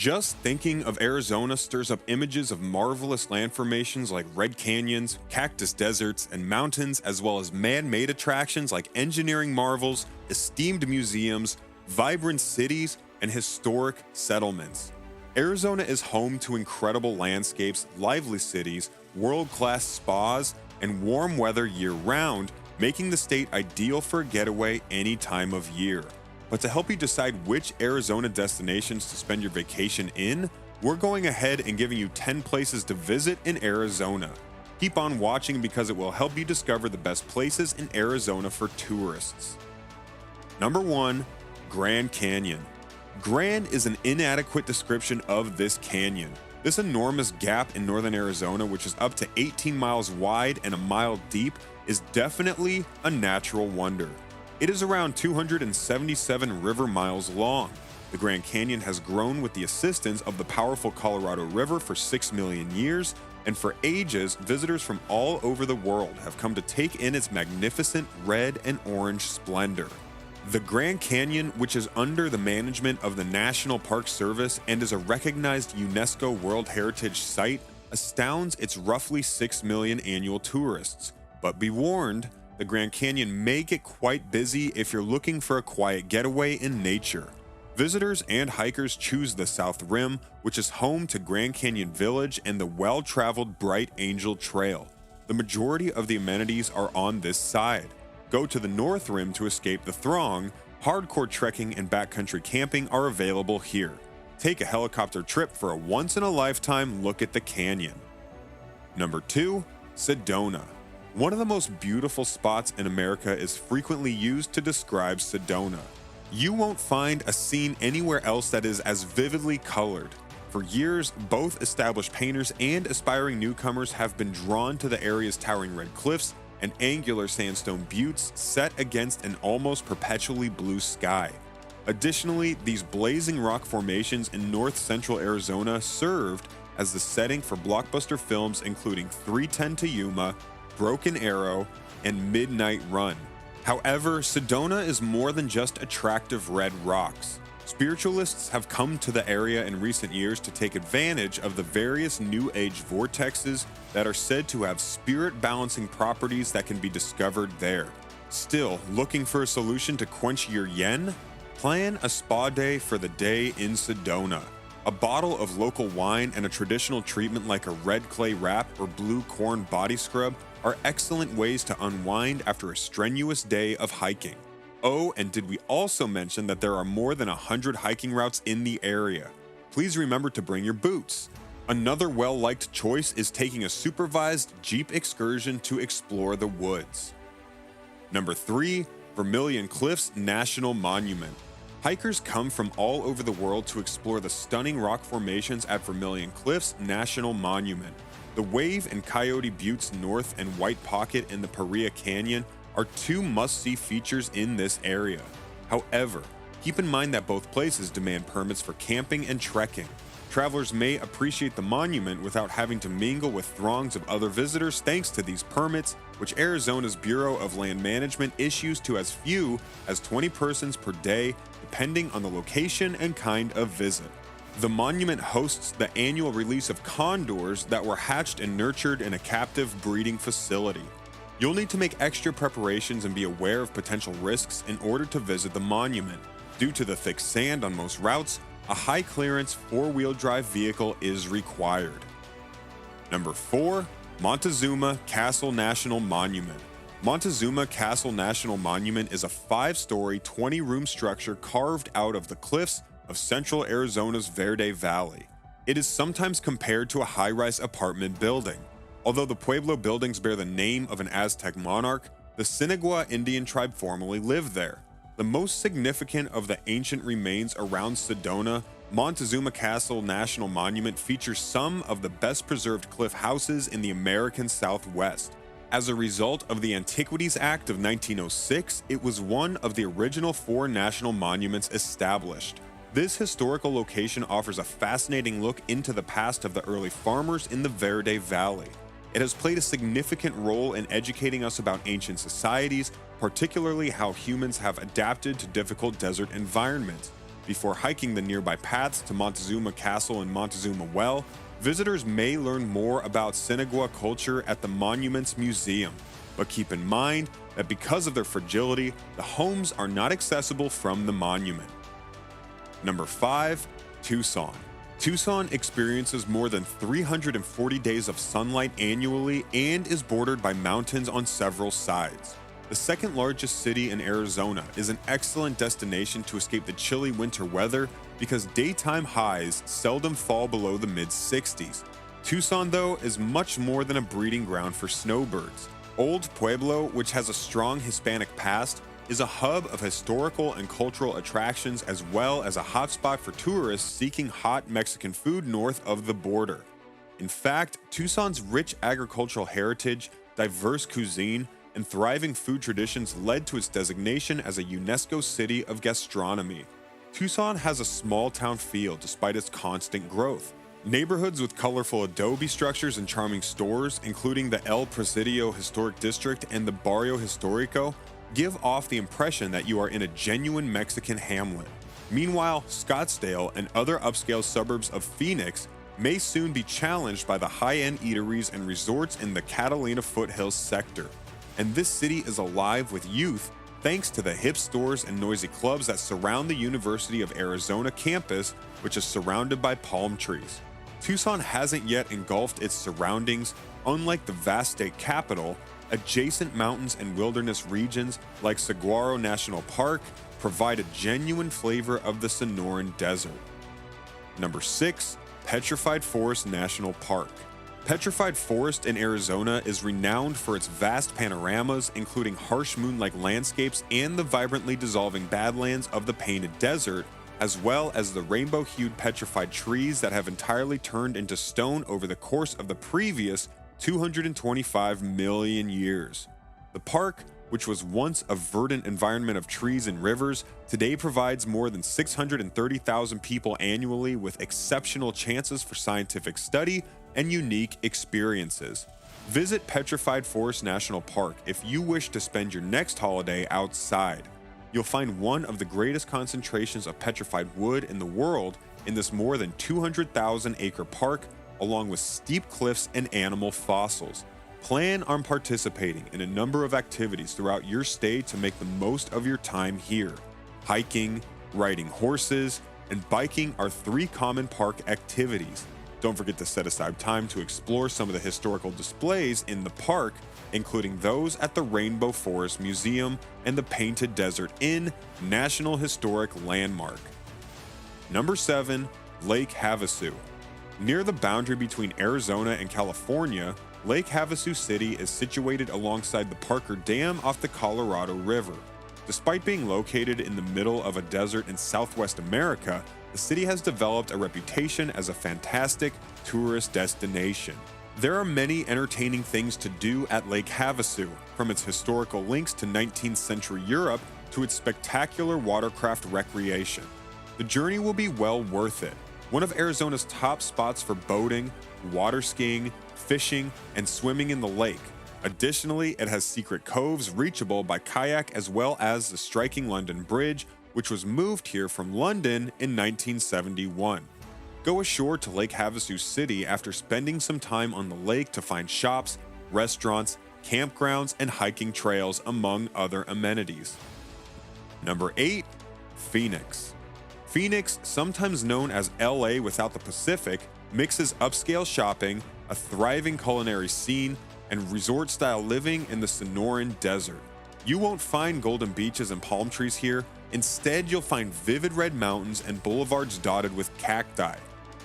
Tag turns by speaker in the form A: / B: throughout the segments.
A: Just thinking of Arizona stirs up images of marvelous land formations like red canyons, cactus deserts, and mountains, as well as man-made attractions like engineering marvels, esteemed museums, vibrant cities, and historic settlements. Arizona is home to incredible landscapes, lively cities, world-class spas, and warm weather year-round, making the state ideal for a getaway any time of year. But to help you decide which Arizona destinations to spend your vacation in, we're going ahead and giving you 10 places to visit in Arizona. Keep on watching because it will help you discover the best places in Arizona for tourists. Number 1, Grand Canyon. Grand is an inadequate description of this canyon. This enormous gap in northern Arizona, which is up to 18 miles wide and a mile deep, is definitely a natural wonder. It is around 277 river miles long. The Grand Canyon has grown with the assistance of the powerful Colorado River for 6 million years, and for ages, visitors from all over the world have come to take in its magnificent red and orange splendor. The Grand Canyon, which is under the management of the National Park Service and is a recognized UNESCO World Heritage Site, astounds its roughly 6 million annual tourists. But be warned, the Grand Canyon may get quite busy if you're looking for a quiet getaway in nature. Visitors and hikers choose the South Rim, which is home to Grand Canyon Village and the well-traveled Bright Angel Trail. The majority of the amenities are on this side. Go to the North Rim to escape the throng. Hardcore trekking and backcountry camping are available here. Take a helicopter trip for a once-in-a-lifetime look at the canyon. Number 2, Sedona. One of the most beautiful spots in America is frequently used to describe Sedona. You won't find a scene anywhere else that is as vividly colored. For years, both established painters and aspiring newcomers have been drawn to the area's towering red cliffs and angular sandstone buttes set against an almost perpetually blue sky. Additionally, these blazing rock formations in north-central Arizona served as the setting for blockbuster films including 3:10 to Yuma, Broken Arrow, and Midnight Run. However, Sedona is more than just attractive red rocks. Spiritualists have come to the area in recent years to take advantage of the various New Age vortexes that are said to have spirit-balancing properties that can be discovered there. Still, looking for a solution to quench your yen? Plan a spa day for the day in Sedona. A bottle of local wine and a traditional treatment like a red clay wrap or blue corn body scrub are excellent ways to unwind after a strenuous day of hiking. Oh, and did we also mention that there are more than 100 hiking routes in the area? Please remember to bring your boots. Another well-liked choice is taking a supervised Jeep excursion to explore the woods. Number 3, Vermilion Cliffs National Monument. Hikers come from all over the world to explore the stunning rock formations at Vermilion Cliffs National Monument. The Wave and Coyote Buttes North and White Pocket in the Paria Canyon are two must-see features in this area. However, keep in mind that both places demand permits for camping and trekking. Travelers may appreciate the monument without having to mingle with throngs of other visitors thanks to these permits, which Arizona's Bureau of Land Management issues to as few as 20 persons per day, depending on the location and kind of visit. The monument hosts the annual release of condors that were hatched and nurtured in a captive breeding facility. You'll need to make extra preparations and be aware of potential risks in order to visit the monument. Due to the thick sand on most routes, a high-clearance four-wheel drive vehicle is required. Number 4, Montezuma Castle National Monument. Montezuma Castle National Monument is a 5-story, 20-room structure carved out of the cliffs of central Arizona's Verde Valley. It is sometimes compared to a high-rise apartment building. Although the Pueblo buildings bear the name of an Aztec monarch, the Sinagua Indian tribe formerly lived there. The most significant of the ancient remains around Sedona, Montezuma Castle National Monument features some of the best preserved cliff houses in the American Southwest. As a result of the Antiquities Act of 1906, it was one of the original 4 national monuments established. This historical location offers a fascinating look into the past of the early farmers in the Verde Valley. It has played a significant role in educating us about ancient societies, particularly how humans have adapted to difficult desert environments. Before hiking the nearby paths to Montezuma Castle and Montezuma Well, visitors may learn more about Sinagua culture at the Monuments Museum. But keep in mind that because of their fragility, the homes are not accessible from the monument. Number 5. Tucson. Tucson experiences more than 340 days of sunlight annually and is bordered by mountains on several sides. The second largest city in Arizona is an excellent destination to escape the chilly winter weather because daytime highs seldom fall below the mid-60s. Tucson, though, is much more than a breeding ground for snowbirds. Old Pueblo, which has a strong Hispanic past, is a hub of historical and cultural attractions as well as a hotspot for tourists seeking hot Mexican food north of the border. In fact, Tucson's rich agricultural heritage, diverse cuisine, and thriving food traditions led to its designation as a UNESCO City of Gastronomy. Tucson has a small-town feel despite its constant growth. Neighborhoods with colorful adobe structures and charming stores, including the El Presidio Historic District and the Barrio Histórico, give off the impression that you are in a genuine Mexican hamlet. Meanwhile, Scottsdale and other upscale suburbs of Phoenix may soon be challenged by the high-end eateries and resorts in the Catalina foothills sector. And this city is alive with youth thanks to the hip stores and noisy clubs that surround the University of Arizona campus, which is surrounded by palm trees. Tucson hasn't yet engulfed its surroundings. Unlike the vast state capital, adjacent mountains and wilderness regions like Saguaro National Park provide a genuine flavor of the Sonoran Desert. Number 6. Petrified Forest National Park. Petrified Forest in Arizona is renowned for its vast panoramas, including harsh moon-like landscapes and the vibrantly dissolving badlands of the Painted Desert, as well as the rainbow-hued petrified trees that have entirely turned into stone over the course of the previous 225 million years. The park, which was once a verdant environment of trees and rivers, today provides more than 630,000 people annually with exceptional chances for scientific study and unique experiences. Visit Petrified Forest National Park if you wish to spend your next holiday outside. You'll find one of the greatest concentrations of petrified wood in the world in this more than 200,000 acre park, along with steep cliffs and animal fossils. Plan on participating in a number of activities throughout your stay to make the most of your time here. Hiking, riding horses, and biking are 3 common park activities. Don't forget to set aside time to explore some of the historical displays in the park, including those at the Rainbow Forest Museum and the Painted Desert Inn, National Historic Landmark. Number 7. Lake Havasu. Near the boundary between Arizona and California, Lake Havasu City is situated alongside the Parker Dam off the Colorado River. Despite being located in the middle of a desert in Southwest America, the city has developed a reputation as a fantastic tourist destination. There are many entertaining things to do at Lake Havasu, from its historical links to 19th century Europe to its spectacular watercraft recreation. The journey will be well worth it. One of Arizona's top spots for boating, water skiing, fishing, and swimming in the lake. Additionally, it has secret coves reachable by kayak as well as the striking London Bridge, which was moved here from London in 1971. Go ashore to Lake Havasu City after spending some time on the lake to find shops, restaurants, campgrounds, and hiking trails, among other amenities. Number 8. Phoenix. Phoenix, sometimes known as LA without the Pacific, mixes upscale shopping, a thriving culinary scene, and resort-style living in the Sonoran Desert. You won't find golden beaches and palm trees here. Instead, you'll find vivid red mountains and boulevards dotted with cacti.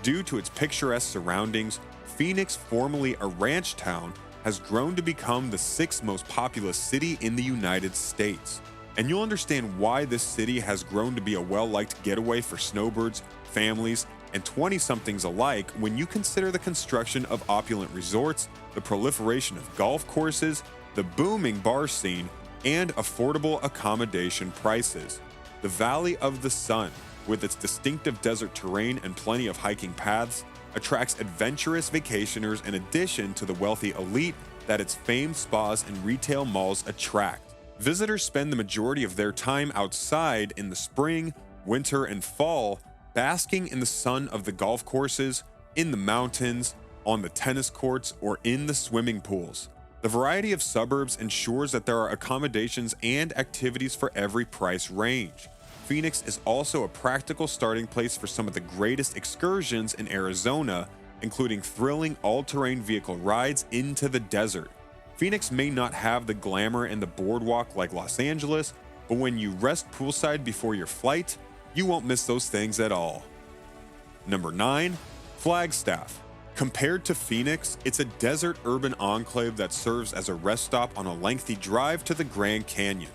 A: Due to its picturesque surroundings, Phoenix, formerly a ranch town, has grown to become the 6th most populous city in the United States. And you'll understand why this city has grown to be a well-liked getaway for snowbirds, families, and 20-somethings alike when you consider the construction of opulent resorts, the proliferation of golf courses, the booming bar scene, and affordable accommodation prices. The Valley of the Sun, with its distinctive desert terrain and plenty of hiking paths, attracts adventurous vacationers in addition to the wealthy elite that its famed spas and retail malls attract. Visitors spend the majority of their time outside in the spring, winter, and fall, basking in the sun of the golf courses, in the mountains, on the tennis courts, or in the swimming pools. The variety of suburbs ensures that there are accommodations and activities for every price range. Phoenix is also a practical starting place for some of the greatest excursions in Arizona, including thrilling all-terrain vehicle rides into the desert. Phoenix may not have the glamour and the boardwalk like Los Angeles, but when you rest poolside before your flight, you won't miss those things at all. Number 9. Flagstaff. Compared to Phoenix, it's a desert urban enclave that serves as a rest stop on a lengthy drive to the Grand Canyon.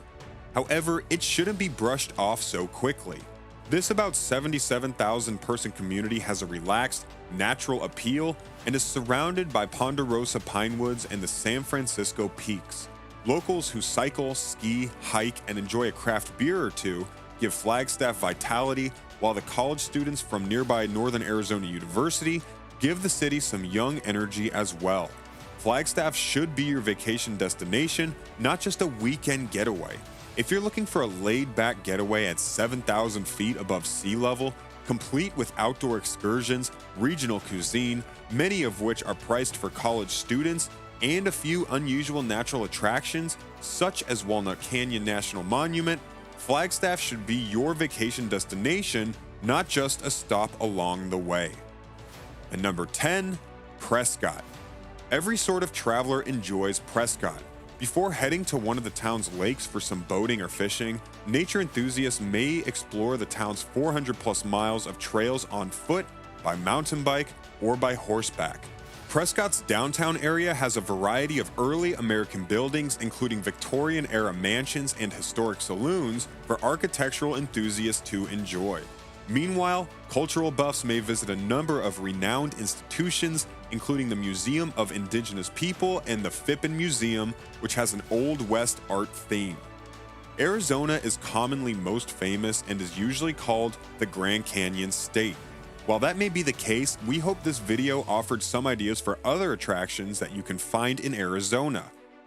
A: However, it shouldn't be brushed off so quickly. This about 77,000 person community has a relaxed, natural appeal and is surrounded by Ponderosa pine woods and the San Francisco peaks. Locals who cycle, ski, hike, and enjoy a craft beer or two give Flagstaff vitality, while the college students from nearby Northern Arizona University give the city some young energy as well. Flagstaff should be your vacation destination, not just a weekend getaway. If you're looking for a laid-back getaway at 7,000 feet above sea level, complete with outdoor excursions, regional cuisine, many of which are priced for college students, and a few unusual natural attractions, such as Walnut Canyon National Monument, Flagstaff should be your vacation destination, not just a stop along the way. And number 10, Prescott. Every sort of traveler enjoys Prescott. Before heading to one of the town's lakes for some boating or fishing, nature enthusiasts may explore the town's 400 plus miles of trails on foot, by mountain bike, or by horseback. Prescott's downtown area has a variety of early American buildings, including Victorian-era mansions and historic saloons for architectural enthusiasts to enjoy. Meanwhile, cultural buffs may visit a number of renowned institutions, including the Museum of Indigenous People and the Phippen Museum, which has an Old West art theme. Arizona is commonly most famous and is usually called the Grand Canyon State. While that may be the case, we hope this video offered some ideas for other attractions that you can find in Arizona.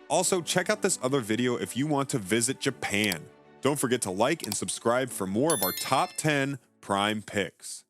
A: Also, check out this other video if you want to visit Japan. Don't forget to like and subscribe for more of our top 10 prime picks.